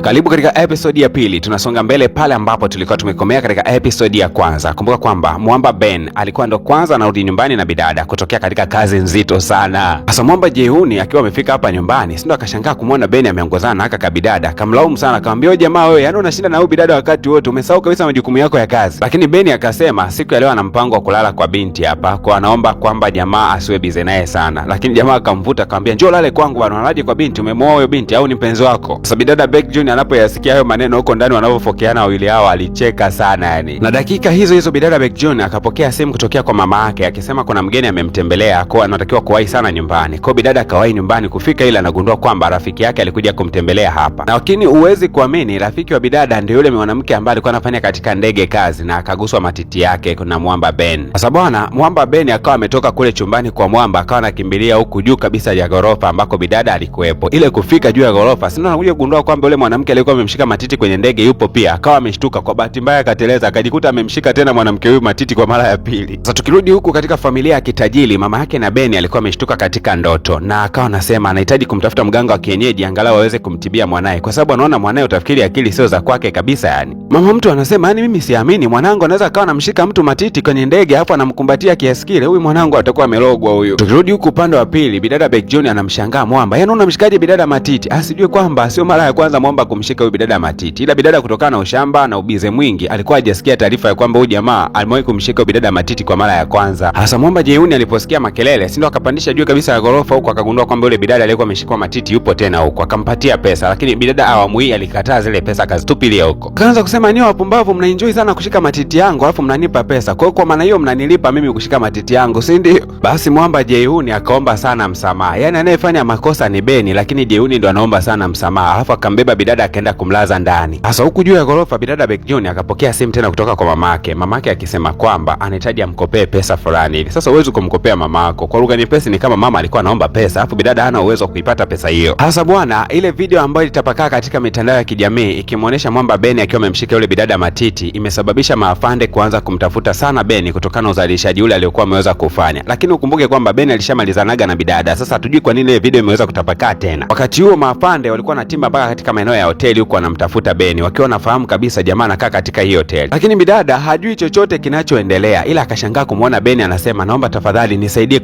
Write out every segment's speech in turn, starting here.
Karibu katika episode ya pili. Tunasonga mbele pale ambapo tulikuwa tumekomea katika episode ya kwanza. Kumbuka kwamba Mwamba Ben alikuwa ndo kwanza anarudi nyumbani na bidada kutokea katika kazi nzito sana. Sasa Mwamba Jehuni akiwa amefika hapa nyumbani, sindo akashangaa kumwona Ben ameongozana na haka kabidada. Kamlaumu sana, akamwambia wewe jamaa wewe, yaani unashinda na huyu bidada wakati wote, umesahau kabisa majukumu yako ya kazi. Lakini Ben akasema siku ya leo ana mpango wa kulala kwa binti hapa, kwa anaomba kwamba jamaa asiwe bize naye sana. Lakini jamaa akamvuta akamwambia njoo lale kwangu bwana, unalaje kwa binti? Umemuoa huyo binti au ni mpenzi wako? Sasa bidada Beck Junior anapoyasikia hayo maneno huko ndani wanavyofokeana wawili hao, alicheka sana yani. Na dakika hizo hizo bidada Beck Junior akapokea simu kutokea kwa mama yake akisema kuna mgeni amemtembelea, kwa anatakiwa kuwahi sana nyumbani. Kwa bidada akawahi nyumbani, kufika ile anagundua kwamba rafiki yake alikuja kumtembelea hapa. Na lakini uwezi kuamini, rafiki wa bidada ndio yule mwanamke ambaye alikuwa anafanya katika ndege kazi na akaguswa matiti yake kuna Mwamba Ben. Sasa bwana Mwamba Ben akawa ametoka kule chumbani kwa Mwamba, akawa anakimbilia huku juu kabisa ya gorofa ambako bidada alikuwepo. Ile kufika juu ya gorofa, sio anakuja kugundua kwamba yule mwanamke alikuwa amemshika matiti kwenye ndege yupo pia. Akawa ameshtuka, kwa bahati mbaya akateleza akajikuta amemshika tena mwanamke huyu matiti kwa mara ya pili. Sasa tukirudi huku katika familia ya kitajiri, mama yake na Ben alikuwa ameshtuka katika ndoto na akawa anasema anahitaji kumtafuta mganga wa kienyeji angalau aweze kumtibia mwanae, kwa sababu anaona mwanae utafikiri akili sio za kwake kabisa yani. Mama mtu anasema yani mimi siamini mwanangu anaweza akawa anamshika mtu matiti kwenye ndege alafu anamkumbatia kiasi kile, huyu mwanangu atakuwa amelogwa huyu. Tukirudi huku upande wa pili, bidada Beck Junior anamshangaa Mwamba, yaani unamshikaje bidada matiti? Asijue kwamba sio mara ya kwanza Mwamba kumshika huyu bidada matiti, ila bidada kutokana na ushamba na ubize mwingi alikuwa hajasikia taarifa ya kwamba huyu jamaa alimewahi kumshika huyu bidada matiti kwa mara ya kwanza. Hasa Mwamba Jehuni aliposikia makelele, si ndo akapandisha juu kabisa ya gorofa huko, akagundua kwamba yule bidada aliyekuwa ameshikwa matiti yupo tena huko, akampatia pesa. Lakini bidada awamu hii alikataa zile pesa, akazitupilia huko. Kaanza kusema ni wapumbavu, mnaenjoy sana kushika matiti yangu alafu mnanipa pesa, kwa maana hiyo mnanilipa mimi kushika matiti yangu, si ndio? Basi Mwamba Jehuni akaomba sana msamaha. Yaani anayefanya makosa ni Beni, lakini Jehuni ndo anaomba sana msamaha, alafu akambeba bidada akaenda kumlaza ndani. Sasa huku juu ya gorofa bidada Beck Junior akapokea simu tena kutoka kwa mamake. Mamake akisema kwamba anahitaji amkopee pesa fulani hivi. Sasa uwezo kumkopea mamako. Kwa lugha nyepesi ni kama mama alikuwa anaomba pesa, alafu bidada hana uwezo wa kuipata pesa hiyo. Sasa bwana, ile video ambayo ilitapakaa katika mitandao ya kijamii ikimuonesha Mwamba Beni akiwa amemshika yule bidada matiti imesababisha maafande kuanza kumtafuta sana Beni kutokana na uzalishaji ule aliokuwa ameweza kufanya. Lakini ukumbuke kwamba Beni alishamalizanaga na bidada. Sasa hatujui kwa nini ile video imeweza kutapakaa tena. Wakati huo maafande walikuwa na timba mpaka katika maeneo ya hoteli huko wanamtafuta Beni, wakiwa wanafahamu kabisa jamaa anakaa katika hiyo hoteli. Lakini bidada hajui chochote kinachoendelea, ila akashangaa kumwona Beni anasema naomba tafadhali nisaidie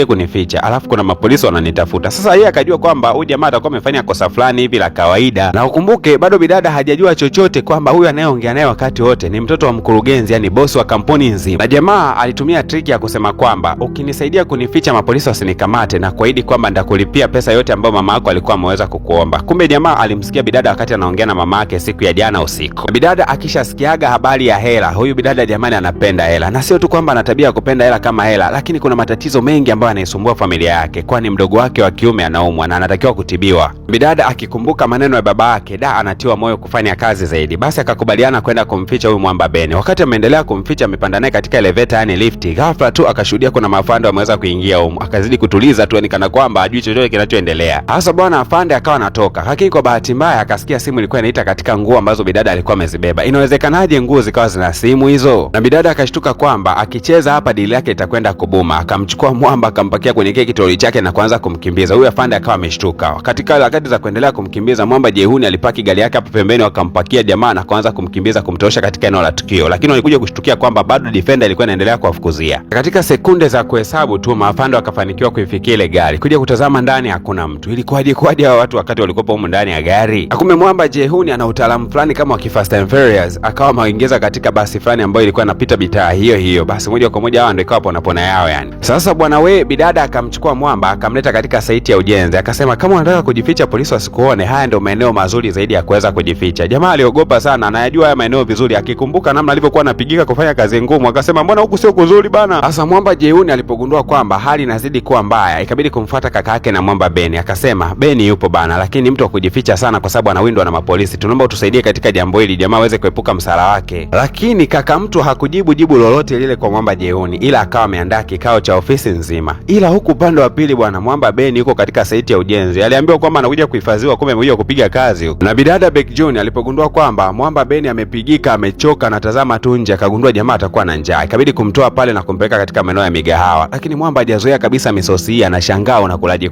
kunificha, alafu kuna mapolisi wananitafuta. Sasa yeye akajua kwamba huyu jamaa atakuwa amefanya kosa fulani hivi la kawaida. Na ukumbuke bado bidada hajajua chochote kwamba huyu anayeongea naye wakati wote ni mtoto wa mkurugenzi, yani bosi wa kampuni nzima. Na jamaa alitumia triki ya kusema kwamba ukinisaidia kunificha mapolisi wasinikamate, na kuahidi kwamba nitakulipia pesa yote ambayo mama yako alikuwa ameweza kukuomba. Kumbe jamaa alimsikia bidada wakati anaongea na mama yake siku ya jana usiku. Bidada akishasikiaga habari ya hela, huyu bidada jamani anapenda hela, na sio tu kwamba ana tabia ya kupenda hela kama hela, lakini kuna matatizo mengi ambayo anaisumbua familia yake, kwani mdogo wake wa kiume anaumwa na anatakiwa kutibiwa. Bidada akikumbuka maneno ya baba yake, anatiwa moyo kufanya kazi zaidi. Basi akakubaliana kwenda kumficha huyu Mwamba Beni. Wakati ameendelea kumficha, amepanda naye katika elevator yani lift, ghafla tu akashuhudia kuna mafande wameweza kuingia huko. Akazidi kutuliza tu yani kana kwamba hajui chochote kinachoendelea. Hasa bwana afande akawa anatoka, lakini kwa bahati mbaya akasikia simu ilikuwa inaita katika nguo ambazo bidada alikuwa amezibeba. Inawezekanaje nguo zikawa zina simu hizo? Na bidada akashtuka kwamba akicheza hapa dili yake itakwenda kubuma. Akamchukua Mwamba akampakia kwenye kile kitoroli chake na kuanza kumkimbiza. Huyu afande akawa ameshtuka. Katika harakati za kuendelea kumkimbiza, Mwamba Jehuni alipaki gari yake hapo pembeni, akampakia jamaa na kuanza kumkimbiza kumtosha katika eneo la tukio. Lakini walikuja kushtukia kwamba bado defender ilikuwa inaendelea kuwafukuzia. Katika sekunde za kuhesabu tu maafande wakafanikiwa kuifikia ile gari. Kuja kutazama ndani hakuna mtu. Ilikuwaje hao watu wakati walikuwa huko ndani ya gari? Akumbe Mwamba Jehuni ana utaalamu fulani kama wa Fast and Furious, akawa maongeza katika basi fulani ambayo ilikuwa inapita bitaa hiyo. Basi moja kwa moja hao ndio ikawa ponapona yao yani. Sasa bwana bidada akamchukua Mwamba akamleta katika saiti ya ujenzi. Akasema kama unataka kujificha polisi wasikuone, haya ndio maeneo mazuri zaidi ya kuweza kujificha. Jamaa aliogopa sana, anayajua haya maeneo vizuri, akikumbuka namna alivyokuwa anapigika kufanya kazi ngumu, akasema mbona huku sio kuzuri bana. Sasa Mwamba Jehuni alipogundua kwamba hali inazidi kuwa mbaya, ikabidi kumfuata kaka yake na Mwamba Beni. Akasema Beni yupo bana, lakini mtu wa kujificha sana kwa sababu anawindwa na mapolisi. Tunaomba utusaidie katika jambo hili, jamaa aweze kuepuka msala wake. Lakini kaka mtu hakujibu jibu lolote lile kwa Mwamba Jehuni, ila akawa ameandaa kikao cha ofisi nzima. Ila huku upande wa pili bwana Mwamba Beni yuko katika saiti ya ujenzi. Aliambiwa kwamba anakuja kuhifadhiwa, kumbe amekuja kupiga kazi huko. Na bidada Beck Junior alipogundua kwamba Mwamba Beni amepigika, amechoka na tazama tu nje, akagundua jamaa atakuwa na njaa. Ikabidi kumtoa pale na kumpeleka katika maeneo ya migahawa, lakini Mwamba hajazoea kabisa misosi hii, anashangaa unakulaje.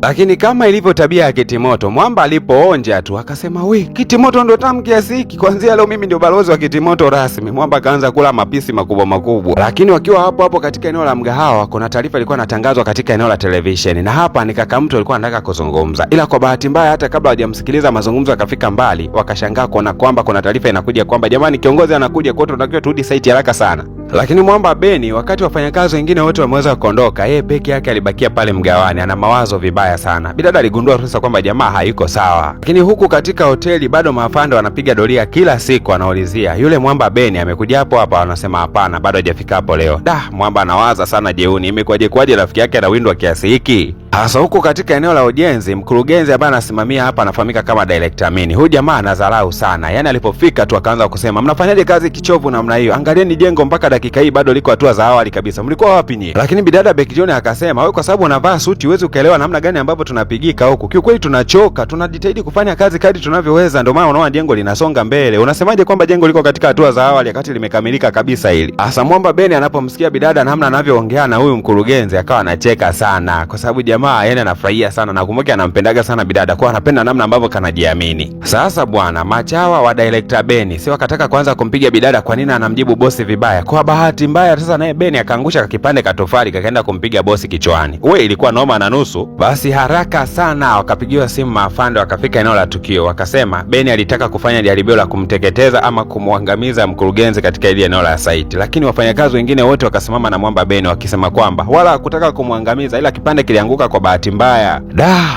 Lakini kama ilivyo tabia ya Kitimoto, Mwamba alipoonja tu akasema, "We, Kitimoto ndo tamu kiasi hiki, kuanzia leo mimi ndio balozi wa Kitimoto rasmi." Mwamba akaanza kula mapisi makubwa. Lakini wakiwa hapo katika eneo la mgahawa, kuna taarifa ilikuwa inatangazwa katika eneo la televisheni, na hapa ni kaka mtu alikuwa anataka kuzungumza, ila kwa bahati mbaya hata kabla hajamsikiliza mazungumzo yakafika mbali, wakashangaa kuona kwamba kuna taarifa inakuja kwamba jamani, kiongozi anakuja, kwa hiyo tunatakiwa turudi site haraka sana. Lakini Mwamba Beni, wakati wafanyakazi wengine wote wameweza kuondoka, yeye peke yake alibakia pale mgawani, ana mawazo vibaya sana. Bidada aligundua sasa kwamba jamaa hayuko sawa. Lakini huku katika hoteli bado maafande wanapiga doria kila siku, wanaulizia yule Mwamba Beni amekuja hapo hapa, wanasema hapana, bado hajafika hapo leo. Mwamba anawaza sana, jeuni imekwaje rafiki yake anawindwa kiasi hiki. Hasa huku katika eneo la ujenzi, mkurugenzi ambaye anasimamia hapa anafahamika kama Director Mini. Huyu jamaa anadharau sana. Yaani alipofika tu akaanza kusema, "Mnafanyaje kazi kichovu namna hiyo? Angalieni jengo mpaka dakika hii bado liko hatua za awali kabisa. Mlikuwa wapi nyie?" Lakini bidada Becky John akasema, "Wewe kwa sababu unavaa suti huwezi ukaelewa namna gani ambavyo tunapigika huku. Kiukweli tunachoka, tunajitahidi kufanya kazi kadri tunavyoweza, ndio maana unaona jengo linasonga mbele. Unasemaje kwamba jengo liko katika hatua za awali wakati limekamilika kabisa hili?" Hasa Mwamba Beni anapomsikia bidada namna anavyoongea na huyu mkurugenzi akawa anacheka sana, kwa sababu jamaa yeye anafurahia sana na kumweka anampendaga sana bidada, kwa anapenda namna ambavyo kanajiamini. Sasa bwana, machawa wa Director Beni si wakataka kwanza kumpiga bidada kwa nini anamjibu bosi vibaya. Kwa bahati mbaya sasa naye Beni akaangusha kipande katofali kakaenda kumpiga bosi kichwani. Ilikuwa noma na nusu. Basi haraka sana wakapigiwa simu maafande, wakafika eneo la tukio, wakasema Beni alitaka kufanya jaribio la kumteketeza ama kumwangamiza mkurugenzi katika ile eneo la site. Lakini wafanyakazi wengine wote wakasimama na Mwamba Beni wakisema kwamba wala hakutaka kumwangamiza, ila kipande kilianguka kwa bahati mbaya.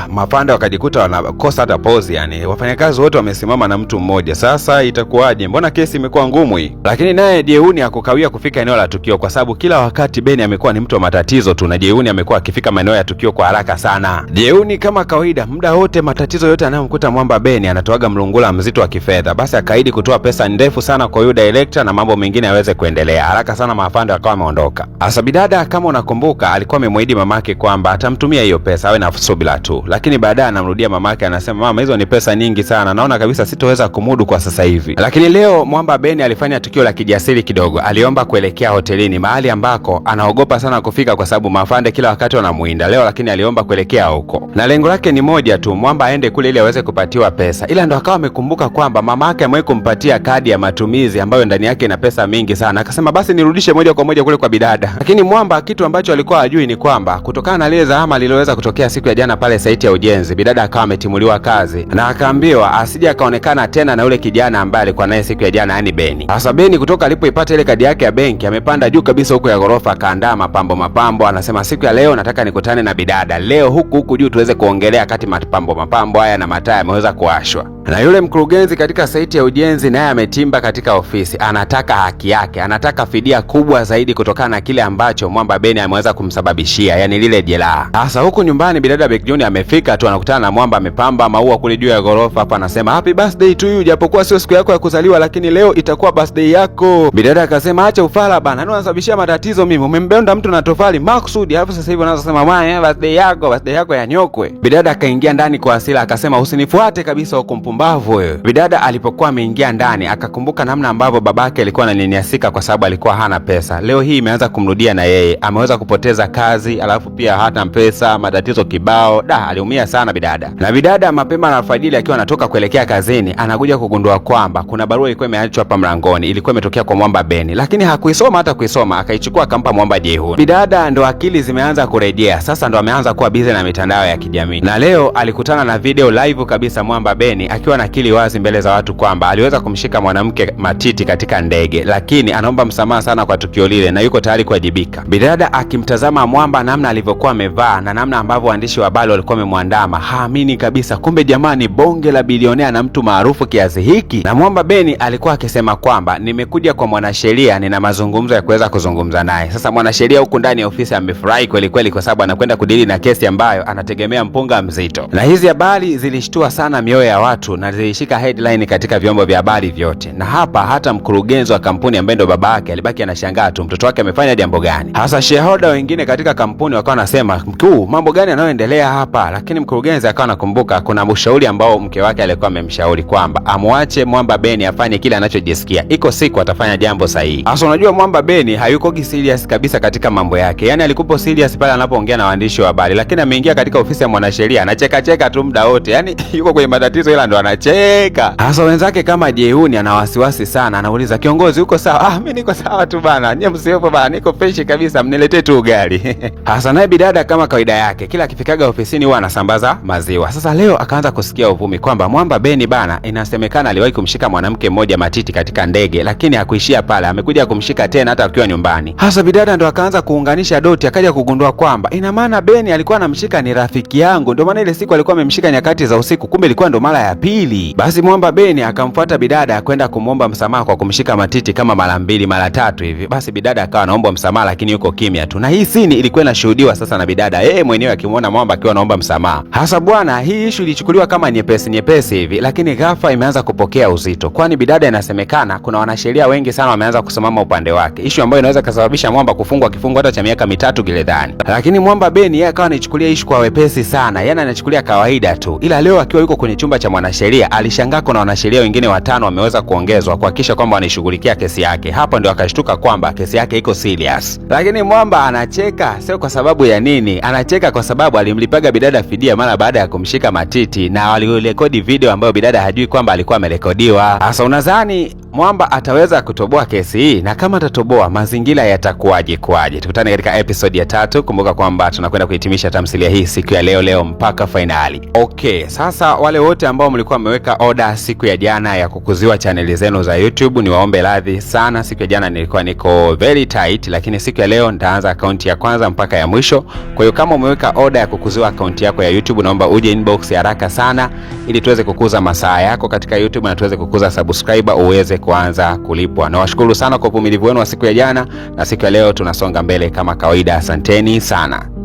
Mafanda wakajikuta wanakosa hata pause, yani wafanyakazi wote wamesimama na mtu mmoja. Sasa itakuwaje? Mbona kesi imekuwa ngumu hii? Lakini naye Jeuni hakukawia kufika eneo la tukio, kwa sababu kila wakati Beni amekuwa ni mtu wa matatizo tu, na Jeuni amekuwa akifika maeneo ya tukio kwa haraka sana. Jeuni kama kawaida, muda wote matatizo yote anayomkuta Mwamba Beni anatoaga mlungula mzito wa kifedha. Basi akaahidi kutoa pesa ndefu sana kwa huyu director na mambo mengine yaweze kuendelea haraka sana. Maafanda akawa ameondoka. Asa bidada, kama unakumbuka, alikuwa amemwahidi mamake kwamba atamtumia hiyo pesa awe na subira tu, lakini baadaye anamrudia mamake, anasema, "Mama, hizo ni pesa nyingi sana, naona kabisa sitoweza kumudu kwa sasa hivi." Lakini leo Mwamba Beni alifanya tukio la kijasiri kidogo. Aliomba kuelekea hotelini, mahali ambako anaogopa sana kufika kwa sababu maafande kila wakati wanamuinda leo, lakini aliomba kuelekea huko na lengo lake ni moja tu, Mwamba aende kule ili aweze kupatiwa pesa. Ila ndo akawa amekumbuka kwamba mamake amewahi kumpatia kadi ya matumizi ambayo ndani yake ina pesa mingi sana. Akasema basi nirudishe moja kwa moja kule kwa bidada. Lakini Mwamba kitu ambacho alikuwa hajui ni kwamba kutokana na lile zahama lililoweza kutokea siku ya jana pale saiti ya ujenzi, bidada akawa ametimuliwa kazi na akaambiwa asije akaonekana tena na yule kijana ambaye alikuwa naye siku ya jana, yani Beni. Hasa Beni kutoka alipoipata ile kadi yake ya benki amepanda juu kabisa huko ya ghorofa, akaandaa mapambo. Anasema siku ya leo nataka nikutane na bidada leo huku juu tuweze kuongelea kati mapambo haya na mataa yameweza kuwashwa. Na yule mkurugenzi katika saiti ya ujenzi naye ametimba katika ofisi, anataka haki yake, anataka fidia kubwa zaidi kutokana na kile ambacho Mwamba Beni ameweza kumsababishia, yani lile jeraha. Hasa huku nyumbani bidada Becky John amefika tu, anakutana na Mwamba amepamba maua kule juu ya ghorofa. Hapa anasema happy birthday to you, japokuwa sio siku yako ya kuzaliwa lakini leo itakuwa birthday yako. Bidada akasema acha ufala bana, nani unasababishia matatizo mimi? Umembenda mtu na tofali makusudi, alafu sasa hivi unaanza kusema mama birthday yako ya nyokwe. Bidada akaingia ndani kwa hasira akasema usinifuate kabisa huko mpumbavu wewe. Bidada alipokuwa ameingia ndani akakumbuka namna ambavyo babake alikuwa ananyanyasika kwa sababu alikuwa hana pesa. Leo hii imeanza kumrudia na yeye, ameweza kupoteza kazi, alafu pia hana pesa, matatizo kibao. Aliumia sana bidada. Na bidada mapema na alfajiri akiwa anatoka kuelekea kazini, anakuja kugundua kwamba kuna barua ilikuwa imeachwa hapa mlangoni, ilikuwa imetokea kwa Mwamba Beni, lakini hakuisoma hata kuisoma, akaichukua akampa Mwamba Jehu. Bidada ndo akili zimeanza kurejea, sasa ndo ameanza kuwa busy na mitandao ya kijamii. Na leo alikutana na video live kabisa Mwamba Beni akiwa na akili wazi mbele za watu kwamba aliweza kumshika mwanamke matiti katika ndege, lakini anaomba msamaha sana kwa tukio lile na yuko tayari kuwajibika. Bidada akimtazama Mwamba namna alivyokuwa amevaa na namna ambavyo waandishi wa habari walikuwa wamemwandama, haamini kabisa, kumbe jamani bonge la bilionea na mtu maarufu kiasi hiki. Na Mwamba Beni alikuwa akisema kwamba nimekuja kwa mwanasheria, nina mazungumzo ya kuweza kuzungumza naye. Sasa mwanasheria huku ndani ya ofisi amefurahi kweli kweli kwa sababu anakwenda kudili na kesi ambayo anategemea mpunga mzito. Na hizi habari zilishtua sana mioyo ya watu tu na zilishika headline katika vyombo vya habari vyote, na hapa hata mkurugenzi wa kampuni ambaye ndo baba yake alibaki anashangaa tu mtoto wake amefanya jambo gani. Hasa shareholder wengine katika kampuni wakawa nasema, mkuu, mambo gani yanayoendelea hapa? Lakini mkurugenzi akawa nakumbuka kuna ushauri ambao mke wake alikuwa amemshauri kwamba amwache Mwamba Beni afanye kile anachojisikia, iko siku atafanya jambo sahihi. Hasa unajua Mwamba Beni hayuko serious kabisa katika mambo yake, yani alikuwa serious pale anapoongea na waandishi wa habari, lakini ameingia katika ofisi ya mwanasheria anacheka cheka tu muda wote, yani yuko kwenye matatizo ila ndo anacheka. Hasa wenzake kama Jeuni ana wasiwasi sana, anauliza kiongozi uko sawa? Mimi niko sawa tu bana, nyie msiopo bana, niko fresh kabisa, mniletee tu ugali. Hasa naye bidada kama kawaida yake kila akifikaga ofisini huwa anasambaza maziwa. Sasa leo akaanza kusikia uvumi kwamba Mwamba Beni bana, inasemekana aliwahi kumshika mwanamke mmoja matiti katika ndege, lakini hakuishia pale, amekuja kumshika tena hata akiwa nyumbani. Hasa bidada ndo akaanza kuunganisha doti, akaja kugundua kwamba ina maana Beni alikuwa anamshika ni rafiki yangu, ndio maana ile siku alikuwa amemshika nyakati za usiku, kumbe ilikuwa ndo mara ya pili. Basi Mwamba Beni akamfuata bidada kwenda kumwomba msamaha kwa kumshika matiti kama mara 2 mara 3 hivi. Basi bidada akawa anaomba msamaha lakini yuko kimya tu, na hii scene ilikuwa inashuhudiwa sasa na bidada yeye mwenyewe akimwona Mwamba akiwa anaomba msamaha. Hasa bwana, hii issue ilichukuliwa kama nyepesi hivi, lakini ghafla imeanza kupokea uzito, kwani bidada inasemekana kuna wanasheria wengi sana wameanza kusimama upande wake, issue ambayo inaweza kusababisha Mwamba kufungwa kifungo hata cha miaka 3 gerezani. Lakini Mwamba Beni yeye akawa anachukulia issue kwa wepesi sana, yani anachukulia kawaida tu. Ila leo akiwa yuko kwenye chumba cha mwanasheria alishangaa kuna wanasheria wengine 5 wameweza kuongezwa kuhakikisha kwamba wanashughulikia kesi yake. Hapo ndio akashtuka kwamba kesi yake iko serious. Lakini Mwamba anacheka, sio kwa sababu ya nini, anacheka kwa sababu alimlipaga bidada fidia mara baada ya kumshika matiti, na walirekodi video ambayo bidada hajui kwamba alikuwa amerekodiwa. Sasa unadhani Mwamba ataweza kutoboa kesi hii? Na kama atatoboa, mazingira yatakuwaje kwaje? Tukutane katika episode ya 3. Kumbuka kwamba tunakwenda kuhitimisha tamthilia hii siku ya leo mpaka finali. Okay, sasa wale wote ambao mlikuwa mmeweka order siku ya jana ya kukuziwa chaneli zenu za YouTube, ni waombe radhi sana. Siku ya jana nilikuwa niko very tight, lakini siku ya leo nitaanza akaunti ya kwanza mpaka ya mwisho. Kwa hiyo kama umeweka order ya kukuziwa akaunti yako ya YouTube, naomba uje inbox haraka sana ili tuweze kukuza masaa yako katika YouTube na tuweze kukuza subscriber uweze kuanza kulipwa. Na washukuru sana kwa uvumilivu wenu wa siku ya jana, na siku ya leo tunasonga mbele kama kawaida. Asanteni sana.